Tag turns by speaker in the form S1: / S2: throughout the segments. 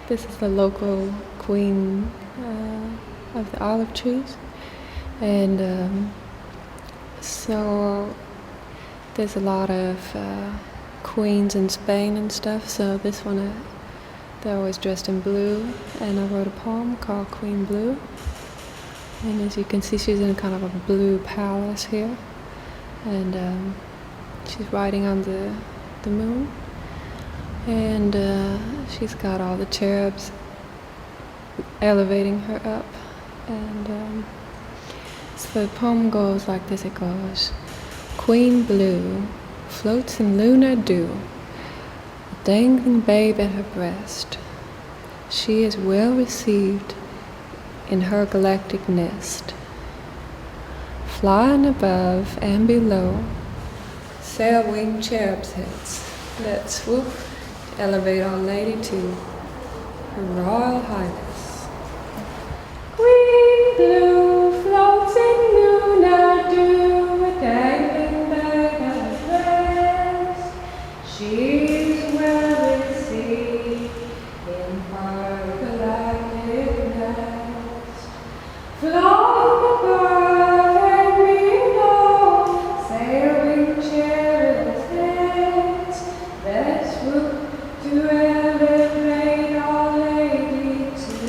S1: This is the local queen of the olive trees. And so there's a lot of queens in Spain and stuff, so this one, they're always dressed in blue, and I wrote a poem called Queen Blue. And as you can see, she's in kind of a blue palace here, and she's riding on the moon, and she's got all the cherubs elevating her up. And so the poem goes like this. It goes: Queen Blue floats in lunar dew, a dangling babe at her breast. She is well received in her galactic nest. Flying above and below, sail winged cherubs' heads. Let's swoop to elevate Our Lady to Her Royal Highness. Queen Blue floats in lunar dew, a dangling babe at her breast. She's well received in her galactic nest. Flying above and below, sailing cherubs' heads. Let's swoop to elevate Our Lady to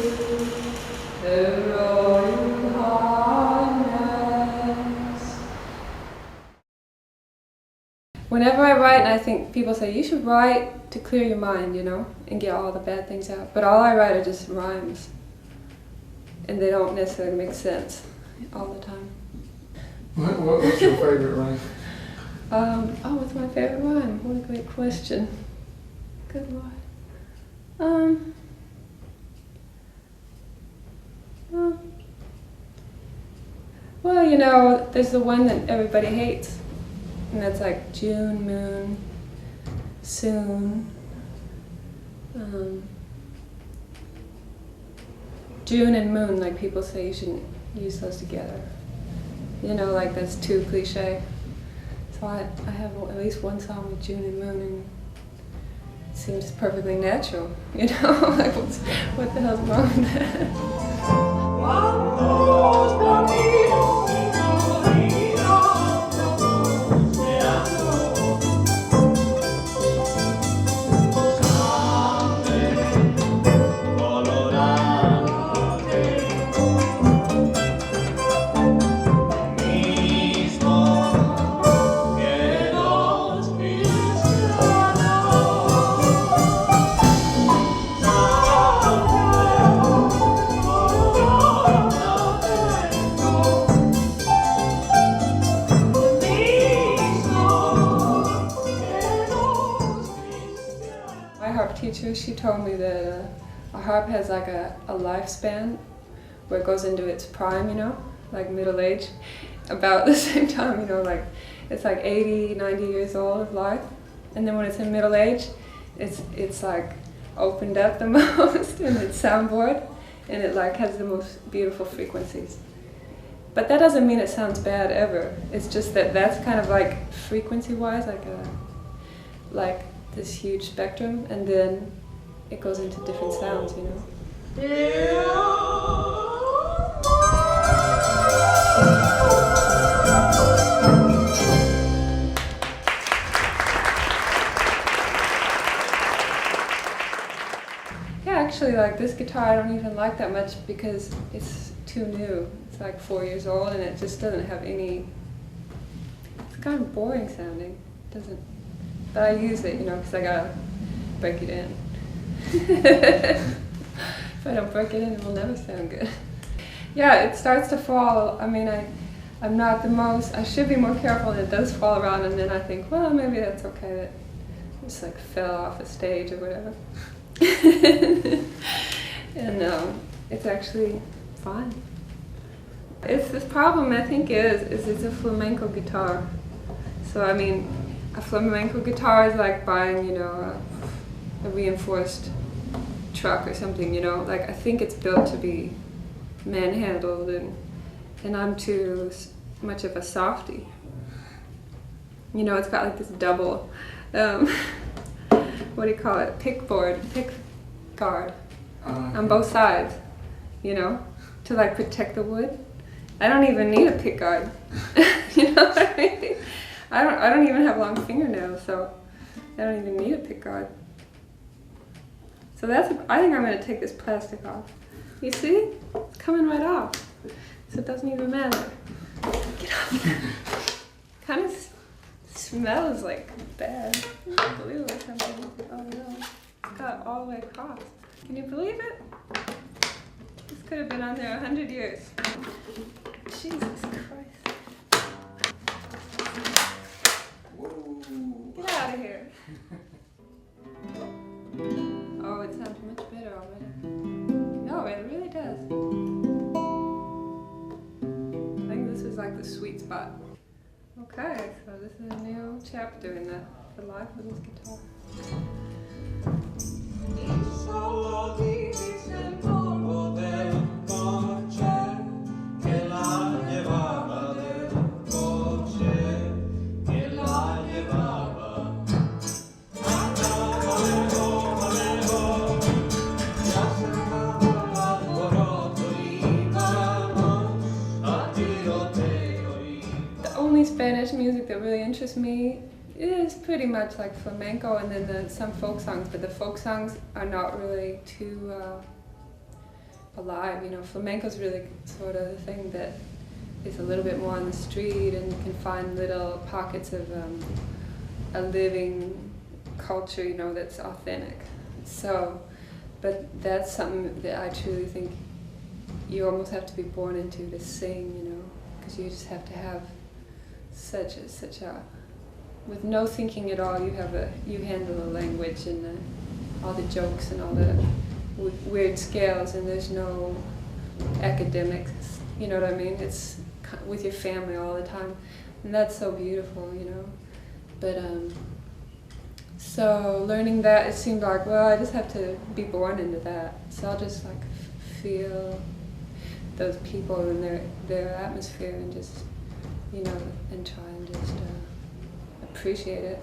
S1: the Royal Highness. Whenever I write, and I think people say, you should write to clear your mind, and get all the bad things out. But all I write are just rhymes. And they don't necessarily make sense all the time.
S2: What's your favorite rhyme?
S1: What's my favorite rhyme? What a great question. Good Lord. Well, there's the one that everybody hates, and that's like June, moon, soon. June and moon, like people say you shouldn't use those together. Like that's too cliche. So I have at least one song with June and moon, and it seems perfectly natural, like what the hell's wrong with that? Teacher, she told me that a harp has like a lifespan where it goes into its prime, like middle age, about the same time, like it's like 80, 90 years old of life. And then when it's in middle age, it's like opened up the most in its soundboard, and it like has the most beautiful frequencies. But that doesn't mean it sounds bad ever. It's just that's kind of like frequency-wise, like this huge spectrum, and then it goes into different sounds, Yeah, actually, like this guitar I don't even like that much because it's too new. It's like 4 years old, and it just doesn't have any, it's kind of boring sounding. But I use it, because I gotta break it in. If I don't break it in, it will never sound good. Yeah, it starts to fall. I mean, I'm not the most, I should be more careful, and it does fall around, and then I think, well, maybe that's okay that it just like fell off a stage or whatever. And it's actually fine. It's this problem, I think, is it's a flamenco guitar. So, I mean, a flamenco guitar is like buying, a reinforced truck or something, Like, I think it's built to be manhandled, and I'm too much of a softie. It's got like this double, what do you call it? Pick guard. on both sides, you know, to like protect the wood. I don't even need a pick guard. You know what I mean? I don't even have long fingernails, so I don't even need a pick guard. So I think I'm going to take this plastic off. You see? It's coming right off. So it doesn't even matter. Get off. Kind of smells like bad. Glue or something. Oh no. It's got all the way across. Can you believe it? This could have been on there 100 years. Jesus Christ.
S2: Whoa.
S1: Get out of here. Oh, it sounds much better already. No, it really does. I think this is like the sweet spot. Okay, so this is a new chapter in the life of this guitar. Spanish music that really interests me is pretty much like flamenco and then some folk songs, but the folk songs are not really too alive. You know, flamenco's really sort of the thing that is a little bit more on the street, and you can find little pockets of a living culture, you know, that's authentic. So, but that's something that I truly think you almost have to be born into to sing, you know, because you just have to have such a with no thinking at all, you handle the language and all the jokes and all the weird scales, and there's no academics, you know what I mean? It's with your family all the time, and that's so beautiful, you know. But so learning that, it seemed like, well, I just have to be born into that, so I'll just like feel those people and their atmosphere and just, you know, and try and just appreciate it.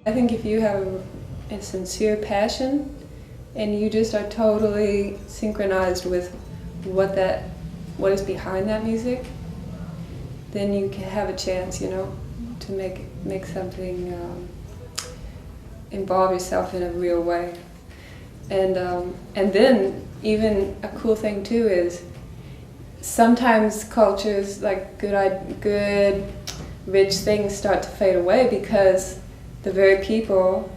S1: I think if you have a sincere passion and you just are totally synchronized with what is behind that music, then you can have a chance, you know, to make something, involve yourself in a real way. And then even a cool thing too is sometimes cultures, like good rich things start to fade away because the very people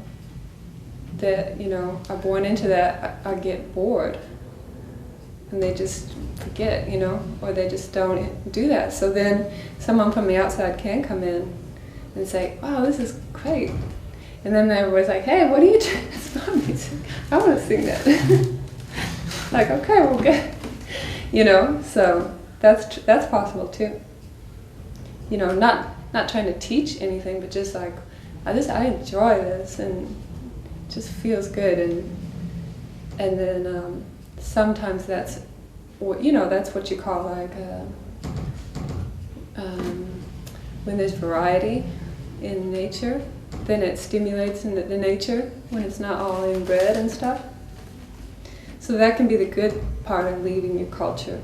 S1: that, you know, are born into that are get bored and they just forget, you know, or they just don't do that. So then someone from the outside can come in and say, wow, this is great. And then everybody's like, hey, what are you doing? It's not music. I want to sing that. Like, okay, well, good. You know, so that's possible too. You know, not trying to teach anything, but just like, I enjoy this and it just feels good, and then sometimes that's what, you know, that's what you call like when there's variety in nature, then it stimulates in the nature when it's not all inbred and stuff. So that can be the good part of leaving your culture,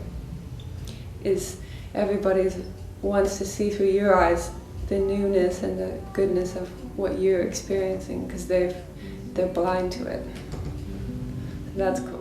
S1: is everybody wants to see through your eyes the newness and the goodness of what you're experiencing, because they're blind to it. So that's cool.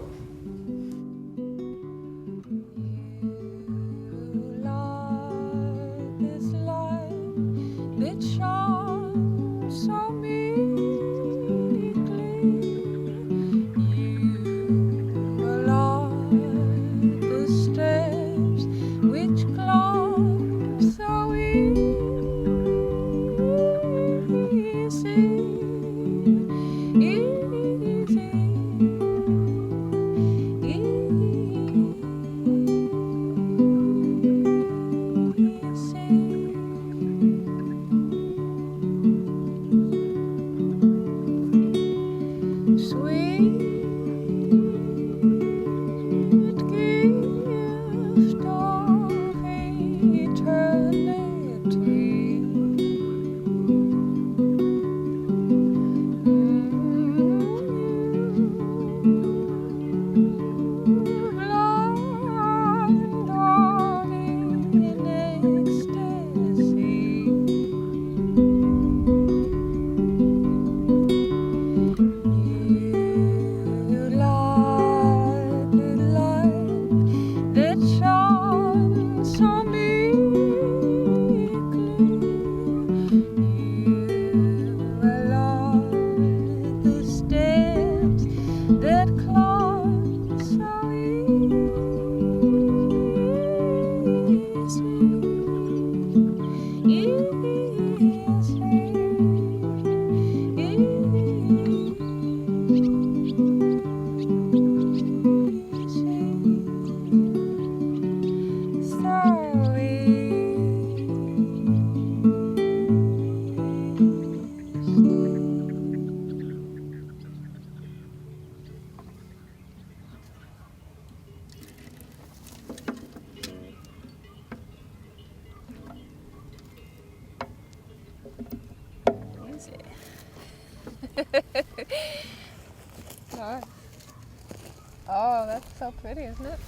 S1: Nice. Oh, that's so pretty, isn't it?